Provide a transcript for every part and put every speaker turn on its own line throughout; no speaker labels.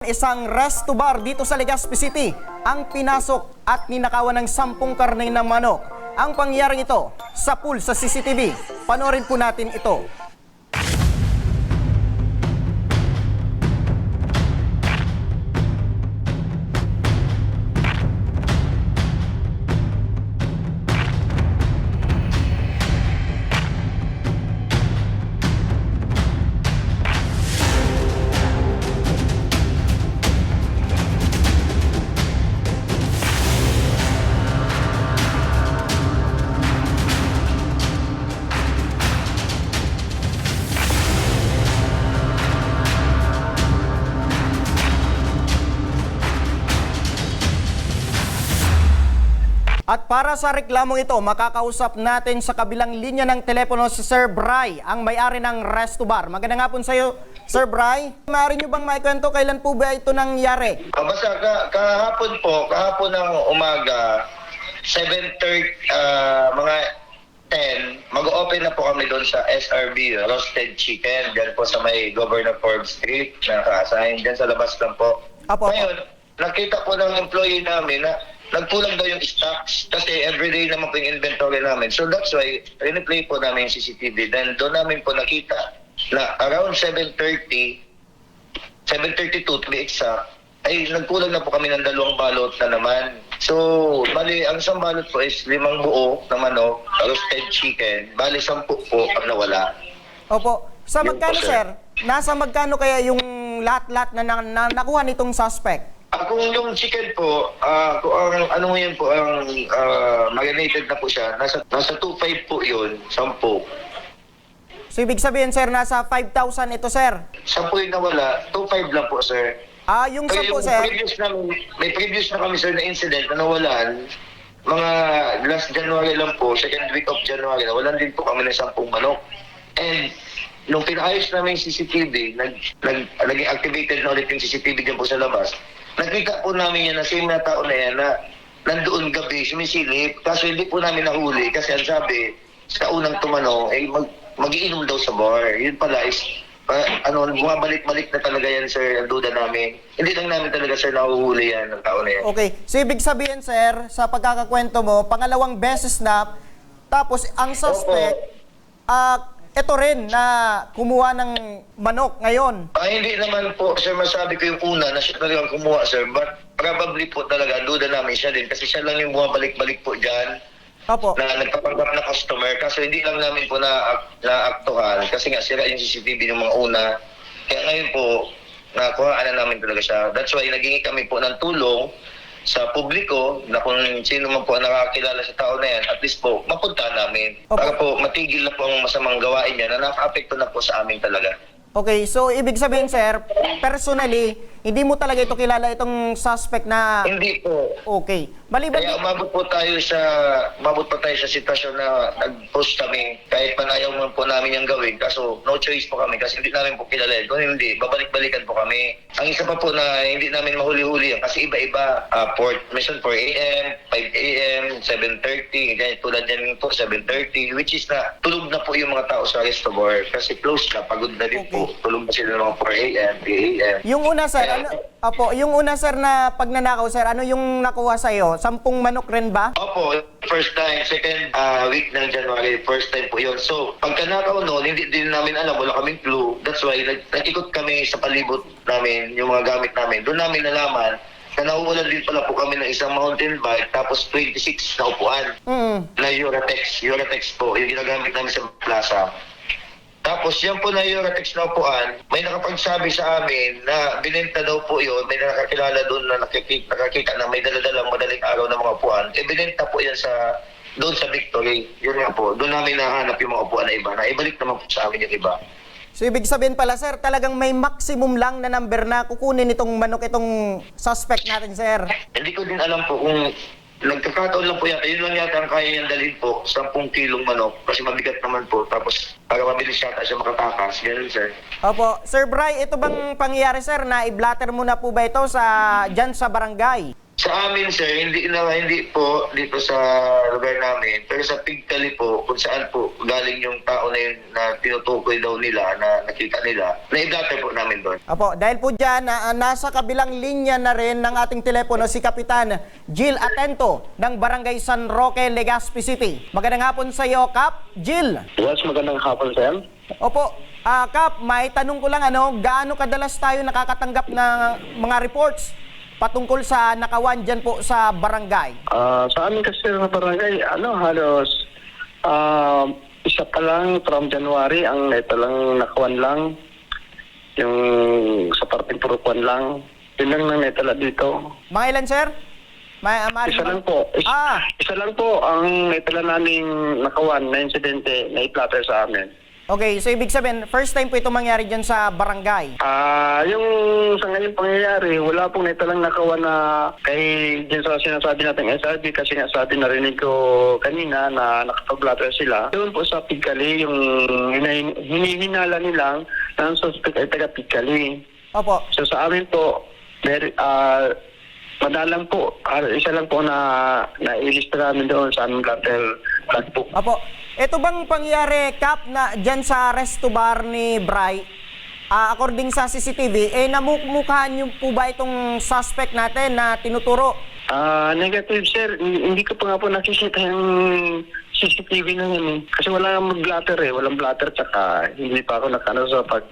Isang resto bar dito sa Legazpi City ang pinasok at ninakawan ng 10 karne ng manok. Ang pangyayaring ito sa pool sa CCTV. Panoorin po natin ito. At para sa reklamong ito, makakausap natin sa kabilang linya ng telepono si Sir Bry, ang may-ari ng resto bar. Magandang hapon sa iyo, Sir Bry. Maaari niyo bang maikwento kailan po ba ito nangyari?
Basta kahapon ng umaga, 7:30, mga 10, mag-open na po kami doon sa SRB, Roasted Chicken, dyan po sa may Governor Forbes Street, naka-assign, dyan sa labas lang po.
Apo.
Ngayon, nakita po ng employee namin na nagkulang daw yung stocks kasi everyday naman po yung inventory namin. So that's why, replay po namin yung CCTV. Then doon namin po nakita na around 7:32 to be exact, ay nagkulang na po kami ng 2 balot na naman. So, bali, ang isang balot po is 5 buo na manok, roasted chicken. Bali, 10 po ang nawala.
Opo. Sa
Yun
magkano,
po,
sir? Nasa magkano kaya yung lahat-lahat na nakuha nitong suspect?
Kung yung chicken po, kung ang ano yun po, ang marinated na po siya, nasa 2.5 po yun, 10.
So, ibig sabihin, sir, nasa 5,000 ito, sir.
10 yung nawala, 2.5 lang po, sir.
Yung
Kaya
10,
yung
sir.
may previous na kami, sir, na incident na nawalan, mga last January lang po, second week of January, nawalan din po kami ng 10 manok. And nung pinaayos namin yung CCTV, naging activated na ulit yung CCTV dyan po sa labas, nakita po namin yan na same na tao na yan na nandoon gabi, sumisilip. Kaso hindi po namin nahuli kasi ang sabi, sa unang tumanong, mag-iinom daw sa bar. Yun pala is, bumabalik-balik na talaga yan, sir, ang duda namin. Hindi lang namin talaga, sir, nahuhuli yan ng tao na yan.
Okay. So, ibig sabihin, sir, sa pagkakakwento mo, pangalawang beses na, tapos ang suspect, ito rin na kumuha ng manok ngayon.
Hindi naman po, sir, masabi ko yung una na siya talagang kumuha, sir. But probably po talaga, ang duda namin siya din. Kasi siya lang yung bumabalik-balik po dyan
Opo.
na nagpapanggap na customer. Kaso hindi lang namin po na-aktuhan. Kasi nga, sira yung CCTV ng mga una. Kaya ngayon po, nakuhaan na namin talaga siya. That's why naging kami po ng tulong sa publiko na kung sino man po ang nakakilala sa tao na yan, at least po, mapunta namin.
Opo.
Para po matigil na po ang masamang gawain niya na nakaka-apekto na po sa amin talaga.
Okay, so ibig sabihin, sir, personally, hindi mo talaga ito kilala itong suspect na...
Hindi po.
Okay. Maliban...
Kaya umabot pa tayo sa sitwasyon na nag-post kami kahit panayaw man po namin yung gawin. Kaso no choice po kami kasi hindi namin po kilala. Kung hindi, babalik-balikan po kami. Ang isa pa po na hindi namin mahuli-huli yan kasi iba-iba. Mission 4 a.m., 5 a.m., 7:30, ganyan tulad yan po 7:30, which is na tulog na po yung mga tao sa resto bar kasi close na, pagod na din po. Tulog na sila ng mga 4 a.m., 3 a.m.
Yung una, sir, yung una, sir, na pagnanakaw, sir, ano yung nakuha sa'yo? 10 manok rin ba?
Opo, first time, second week ng January, first time po yun. So, pagkanakaw noon, hindi din namin alam, wala kaming clue. That's why, nag-ikot kami sa palibot namin, yung mga gamit namin. Doon namin nalaman na nauulan din pala po kami ng isang mountain bike, tapos 26 na upuan na Uratex po, yung ginagamit namin sa plaza. Tapos yan po na Uratex na upuan, may nakapagsabi sa amin na binenta daw po yun, may nakakilala doon na nakakita na may daladalang madaling araw na mga upuan. Binenta po yan doon sa Victory. Yun nga po, doon namin nahanap yung mga upuan na iba, na ibalik naman po sa amin yung iba.
So, ibig sabihin pala, sir, talagang may maximum lang na number na kukunin itong manok, itong suspect natin, sir.
Hindi ko din alam po kung nagkakataon lang po yata. Yun lang yata ang kaya niyang dalhin po, 10 kilong manok. Kasi mabigat naman po. Tapos para mabilis yata siya makatakas. Ganun, sir.
Opo. Sir Bry, ito bang pangyayari, sir, na i-blatter mo na po ba ito dyan sa barangay?
Sa Sa amin, sir, hindi po dito sa lugar namin, pero sa Pigtali po, kung saan po galing yung tao na yun na tinutukoy daw nila, na nakita nila, na-blatter po namin doon.
Opo, dahil po dyan, nasa kabilang linya na rin ng ating telepono si Kapitan Jill Atento ng Barangay San Roque, Legazpi City. Magandang hapon sa iyo, Kap. Jill.
Yes, magandang hapon, Sam.
Opo, Kap, may tanong ko lang, gaano kadalas tayo nakakatanggap ng mga reports patungkol sa nakawan dyan po sa barangay?
Sa amin kasi sa barangay, halos isa pa lang from January, ang ito lang nakawan lang. Yung sa parting Purukuan lang. Yun lang nang naitala dito.
Mga ilan, sir?
Isa lang po. Isa lang po ang naitala naming nakawan na insidente na i-platter sa amin.
Okay, so ibig sabihin, first time po ito mangyari dyan sa barangay.
Yung sa ngayon pangyayari, wala pong naitalang nakawan na kay dyan sa sinasabi natin SRB kasi nga sabi narinig ko kanina na nakapag-blatter sila. Doon po sa Pigkali, yung hinihinala nilang na ang suspect ay taga Pigkali.
Opo.
So sa amin po, madalang po, isa lang po na ilista namin doon sa aming blatter book.
Opo. Ito bang pangyari, Kap, na dyan sa resto bar ni Bray, according sa CCTV, namumukhaan niyo po ba itong suspect natin na tinuturo?
Negative, sir. Hindi ko pa nga po nakikita yung CCTV na yun eh. Kasi wala nang mag-blatter eh. Walang blatter, tsaka hindi pa ako nakano sa pag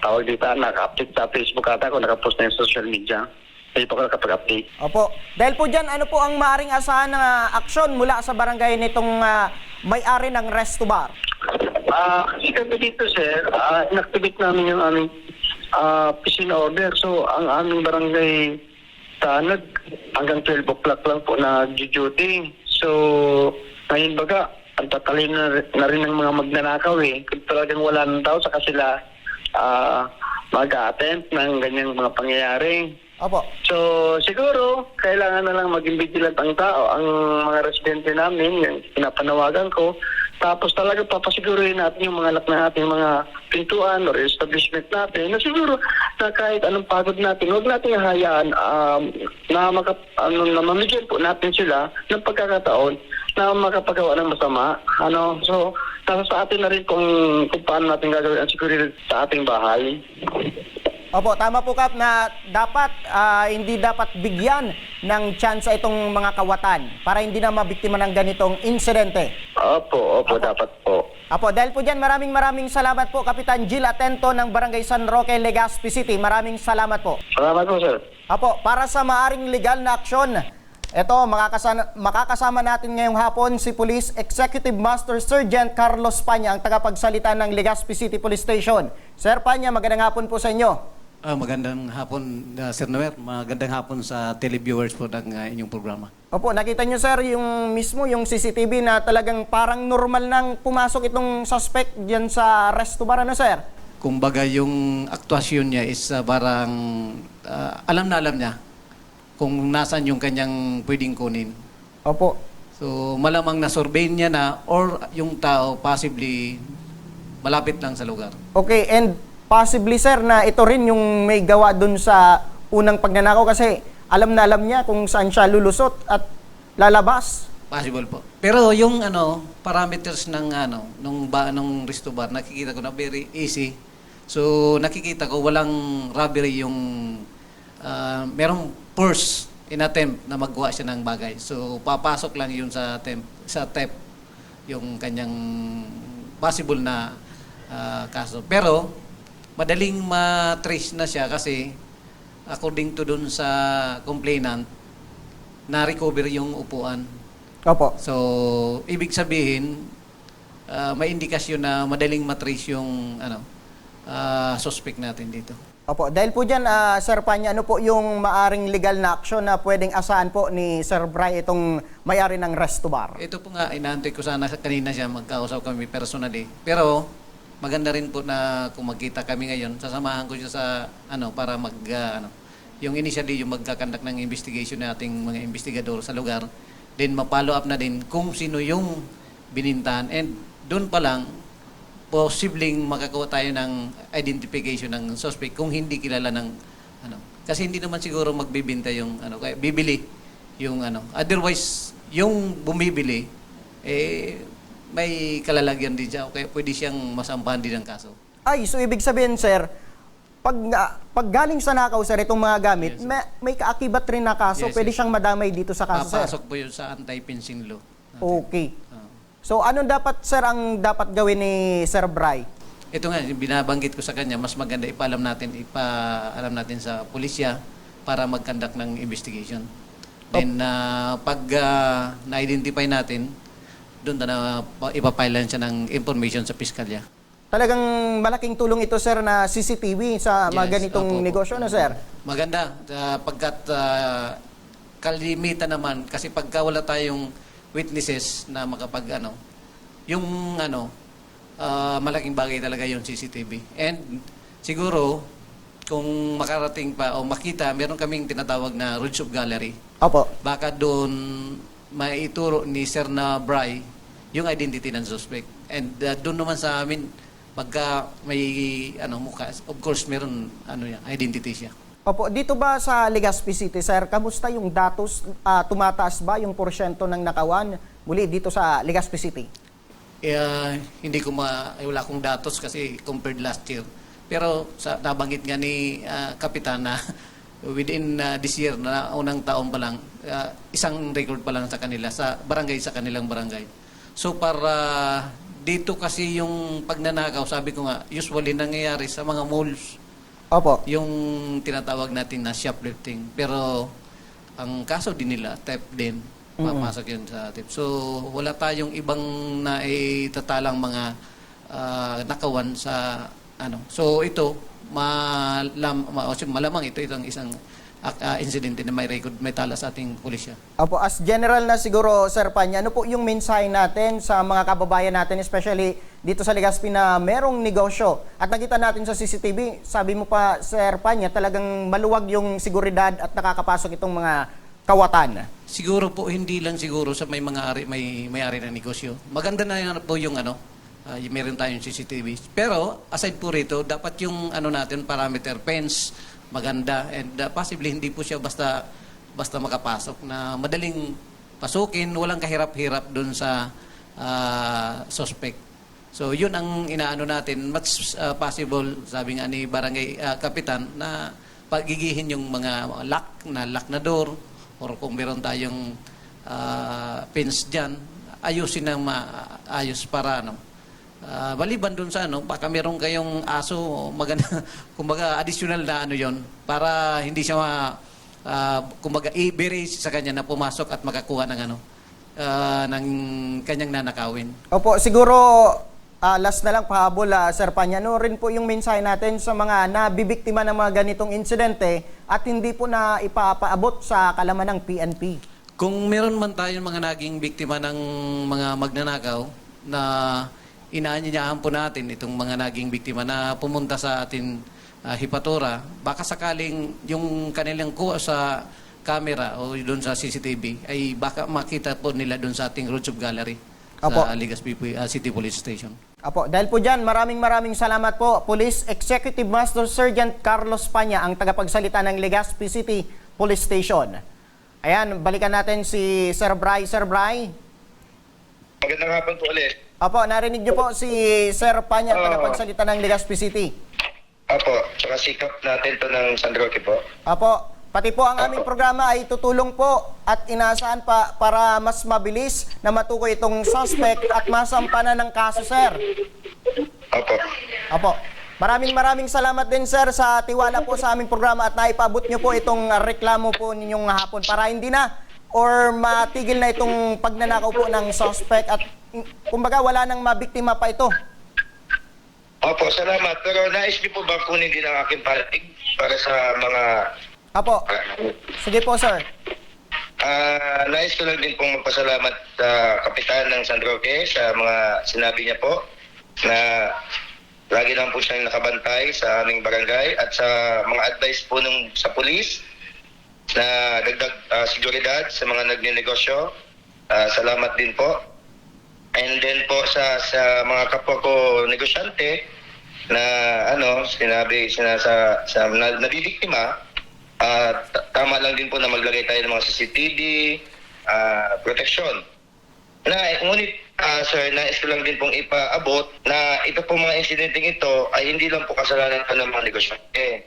tawag dito, naka-update sa Facebook ata ako, naka-post na yung social media. Hindi pa ako nakapag-update.
Opo. Dahil po dyan, ano po ang maaaring asahan na aksyon mula sa barangay nitong may-ari ng resto bar?
Kasi kami dito, sir, inactivate namin yung aming piscina order. So, ang aming barangay tanag hanggang 12 o'clock lang po na duty. So, ngayon baga, ang tatalin na rin ng mga magnanakaw eh. Kung talagang wala ng tao, saka sila mag-attempt ng ganyang mga pangyayari.
Opo.
So, siguro, kailangan na lang maging vigilant ang tao, ang mga residente namin, yung pinapanawagan ko. Tapos talaga papasiguruhin natin yung mga anak na ating mga pintuan or establishment natin na siguro na kahit anong pagod natin, huwag natin hayaan na mamigyan po natin sila ng pagkakataon na makapagawa ng masama. So, nasa sa atin na rin kung paano natin gagawin ang seguridad sa ating bahay.
Opo, tama po, Kap, na dapat hindi dapat bigyan ng chance itong mga kawatan para hindi na mabiktima ng ganitong insidente.
Opo, dapat po.
Opo, dahil po dyan, maraming salamat po, Kapitan Jill Atento ng Barangay San Roque, Legazpi City. Maraming salamat po.
Salamat po, sir.
Opo, para sa maaring legal na aksyon, ito, makakasama natin ngayong hapon si Police Executive Master Sergeant Carlos Panya, ang tagapagsalita ng Legazpi City Police Station. Sir Panya, magandang hapon po sa inyo.
Magandang hapon, Sir Noer. Magandang hapon sa televiewers po ng inyong programa.
Opo, nakita nyo, sir, yung CCTV na talagang parang normal nang pumasok itong suspect dyan sa resto bar, sir?
Kumbaga yung aktwasyon niya is parang alam na alam niya kung nasaan yung kanyang pwedeng kunin.
Opo.
So malamang na-survey niya na or yung tao possibly malapit lang sa lugar.
Okay, and possibly, sir, na ito rin yung may gawa dun sa unang pagnanakaw kasi alam na alam niya kung saan siya lulusot at lalabas.
Possible po. Pero yung parameters ng nung resto bar, nakikita ko na very easy. So nakikita ko walang robbery yung merong force in attempt na maggawa siya ng bagay. So papasok lang yun sa theft yung kanyang possible na kaso. Pero madaling ma-trace na siya kasi according to dun sa complainant, na-recover yung upuan.
Opo.
So, ibig sabihin, may indikasyon na madaling matrace yung suspect natin dito.
Opo. Dahil po dyan, Sir Panya, ano po yung maaring legal na aksyon na pwedeng asahan po ni Sir Bray itong may-ari ng resto bar?
Ito po nga, inaantay ko sana kanina siya, magkausap kami personally. Pero, maganda rin po na kung magkita kami ngayon, sasamahan ko siya sa para yung initially yung magkakandak ng investigation nating mga investigador sa lugar, then ma-follow up na din kung sino yung binintahan, and doon pa lang posibleng makakuha tayo ng identification ng suspect kung hindi kilala ng Kasi hindi naman siguro magbibenta yung ano, kaya bibili yung ano. Otherwise, yung bumibili, may kalalagyan din siya, kaya pwede siyang masampahan din ng kaso.
Ay, so ibig sabihin, sir, pag galing sa nakaw, sir, itong mga gamit,
Yes,
may kaakibat rin na kaso,
Yes,
pwede
yes.
siyang madamay dito sa kaso, sir.
Papasok po yun sa anti-fencing law.
Okay.
Ah.
So, anong dapat, sir, ang dapat gawin ni Sir Bry?
Ito nga, yung binabanggit ko sa kanya, mas maganda ipaalam natin sa pulisya para mag-conduct ng investigation. Then, pag na-identify natin, doon na ipapailan siya ng information sa piskalya.
Talagang malaking tulong ito, sir, na CCTV sa mga
Yes,
ganitong
opo, opo.
negosyo, na, sir?
Maganda, pagkat kalimitan naman, kasi pagka wala tayong witnesses na yung malaking bagay talaga yung CCTV. And siguro, kung makarating pa o makita, meron kaming tinatawag na Rules of Gallery.
Opo.
Baka doon maituro ni Sir na Bry yung identity ng suspect. And doon naman sa amin, pagka may mukha, of course meron identity siya.
Opo, dito ba sa Legazpi City, sir, kamusta yung datos? Tumataas ba yung porsyento ng nakawan muli dito sa Legazpi City?
Hindi ko wala akong datos kasi compared last year. Pero nabanggit nga ni Kapitan na within this year, na unang taon pa lang, isang record pa lang sa kanila, sa kanilang barangay. So para dito kasi yung pagnanakaw, sabi ko nga, usually nangyayari sa mga malls,
Opo.
yung tinatawag natin na shoplifting. Pero ang kaso din nila, theft din. Papasok yun sa theft. So wala tayong ibang naitatalang mga nakawan sa So ito, malamang ito itong isang insidente na may record, may tala sa ating pulisya.
Opo, as general na siguro, Sir Panya, ano po yung mensahe natin sa mga kababayan natin, especially dito sa Legazpi na merong negosyo? At nakita natin sa CCTV, sabi mo pa, Sir Panya, talagang maluwag yung seguridad at nakakapasok itong mga kawatan.
Siguro po, hindi lang siguro sa may-ari ng negosyo. Maganda na yan po yung meron tayong CCTV. Pero, aside po rito, dapat yung natin, parameter fence, maganda, and possibly hindi po siya basta makapasok, na madaling pasukin, walang kahirap-hirap doon sa suspect. So yun ang inaano natin, much possible, sabi nga ni Barangay Kapitan, na pagigihin yung mga lock na door, or kung meron tayong fence dyan, ayusin ng maayos para maliban dun sa baka meron kayong aso, maganda, kumbaga additional na yon, para hindi siya kumbaga i-berase sa kanya na pumasok at makakuha ng ng kanyang nanakawin.
Opo, siguro last na lang pahabol, Sir Panya, ano rin po yung mensahe natin sa mga nabibiktima ng mga ganitong insidente at hindi po na ipapaabot sa kalaman ng PNP?
Kung meron man tayong mga naging biktima ng mga magnanakaw na inaanyayahan po natin itong mga naging biktima na pumunta sa atin hipatura, baka sakaling yung kanilang kuha sa camera o doon sa CCTV ay baka makita po nila doon sa ating Rules of Gallery sa Legazpi City Police Station.
Apo, dahil po dyan, maraming salamat po, Police Executive Master Sergeant Carlos Panya, ang tagapagsalita ng Legazpi City Police Station. Ayan, balikan natin si Sir Bry. Sir Bry?
Magandang hapon po ulit.
Apo, narinig niyo po si Sir Panya, tagapagsalita ng Legazpi City.
Apo, tsaka sikap natin to ng San Roque po.
Apo, pati po ang aming programa ay tutulong po at inaasahan pa para mas mabilis na matukoy itong suspect at masampanan ng kaso, sir.
Apo.
Apo, maraming salamat din, sir, sa tiwala po sa aming programa at naipabot niyo po itong reklamo po ninyong hapon para hindi na or matigil na itong pagnanakaw po ng suspect at kumbaga wala nang mabiktima pa ito.
Opo, salamat. Pero nais niyo po ba kunin din ang aking parating para sa mga...
Apo, sige po, sir.
Nais ko lang din pong magpasalamat sa Kapitan ng San Roque sa mga sinabi niya po na lagi lang po siyang nakabantay sa aming barangay at sa mga advice po sa pulis na dagdag seguridad sa mga nagnenegosyo. Salamat din po. And then po sa mga kapwa ko negosyante na nabibiktima, Tama lang din po na maglagay tayo ng mga CCTV, protection. Ngunit, sir, nais ko lang din pong ipaabot na ito pong mga insidenteng ito ay hindi lang po kasalanan ng mga negosyante.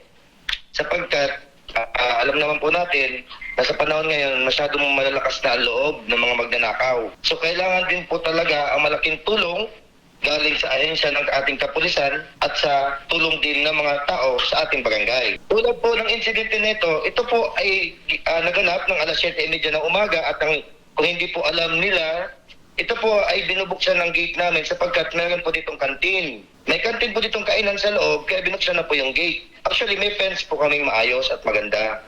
Sapagkat, alam naman po natin na sa panahon ngayon, masyadong malalakas na ang loob ng mga magnanakaw. So, kailangan din po talaga ang malaking tulong galing sa ahensya ng ating kapulisan at sa tulong din ng mga tao sa ating barangay. Tulad po ng insidente nito, ito po ay naganap ng alas 7:30 ng umaga at kung hindi po alam nila, ito po ay binubuksan ng gate namin sapagkat meron po ditong kantin. May kantin po ditong kainan sa loob kaya binuksan na po yung gate. Actually, may fence po kaming maayos at maganda.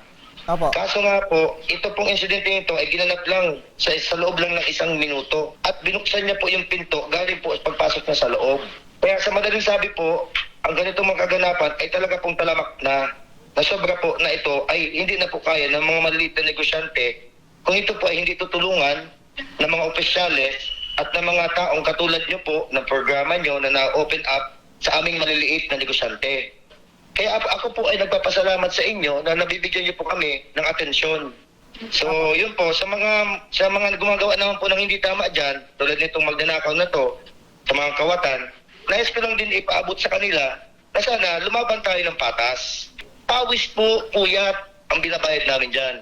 Opo.
Kaso nga po, ito pong insidente nito ay ginanap lang sa loob lang ng 1 minuto at binuksan niya po yung pinto galing po pagpasok na sa loob. Kaya sa madaling sabi po, ang ganitong mga kaganapan ay talaga pong talamak na sobra po na ito ay hindi na po kaya ng mga maliliit na negosyante kung ito po ay hindi tutulungan ng mga opisyales at ng mga taong katulad nyo po ng programa nyo na na-open up sa aming maliliit na negosyante. Kaya ako po ay nagpapasalamat sa inyo na nabibigyan niyo po kami ng atensyon. So, yun po, sa mga gumagawa naman po ng hindi tama dyan, tulad nitong magnanakaw na to, sa mga kawatan, nais ko lang din ipaabot sa kanila na sana lumaban tayo ng patas. Pawis po, puyat ang binabayad namin dyan.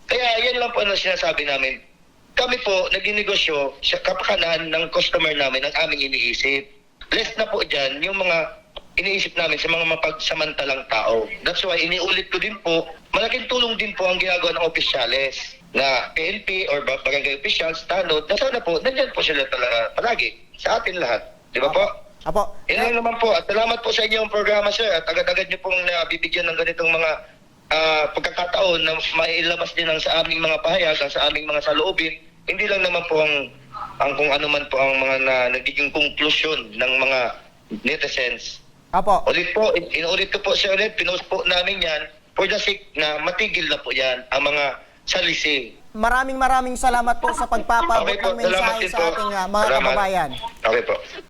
Kaya yan lang po ang sinasabi namin. Kami po naging-negosyo sa kapakanan ng customer namin ang aming iniisip. Less na po dyan yung mga iniisip namin sa mga mapagsamantalang tao. That's why iniulit ko din po, malaking tulong din po ang ginagawa ng opisyales na PNP or barangay officials, tanod, na sana po, nandyan po sila talaga palagi sa atin lahat. Di ba po?
Apo.
Yan lang naman po. At salamat po sa inyong programa, sir. At agad-agad niyo pong nabibigyan ng ganitong mga pagkakataon na mailabas din ang sa aming mga pahayag, ang sa aming mga saloobin. Hindi lang naman po ang kung ano man po ang mga nagiging konklusyon ng mga netizens.
Apo.
Ulit po, inulit ko po siya ulit, pinost po namin yan for the sake na matigil na po yan ang mga salisi.
Maraming salamat po sa pagpapabot
Okay po,
ng mensahe
salamat din
sa
po.
ating mga
Salamat.
kababayan.
Okay po.